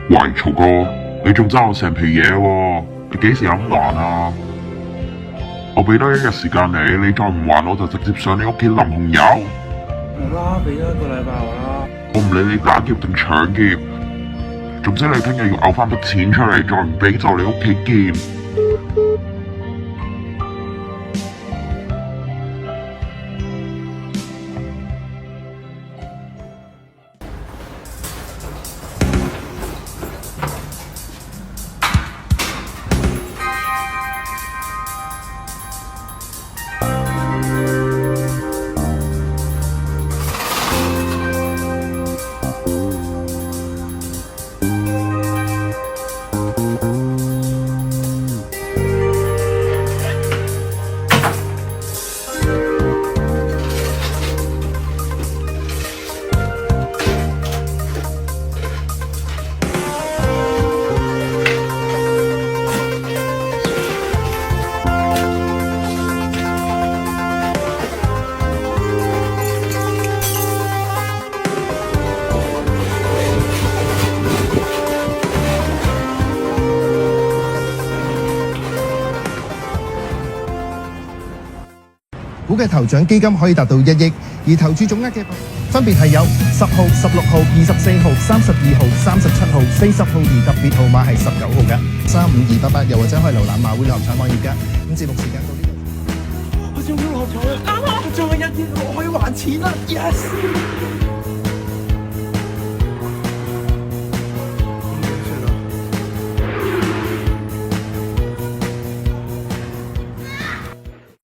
喂，曹哥，你仲爭我成皮嘢喎，你幾時肯還啊？我俾多一日時間你，你再唔還我就直接上你屋企淋紅油。好啦，俾多一個禮拜我啦。我唔理你打劫定搶劫，總之你聽日要嘔翻筆錢出嚟，再唔俾就你屋企見。估計頭獎基金可以達到1億，而投注總額嘅分別係有10號、16號、24號、32號、37號、40號，而特別號碼係19號嘅35288，又或者可以瀏覽馬會立場網頁嘅。咁節目時間到呢度，我中咗六合彩啊！啱啊！仲有1億我可以還錢啦！Yes！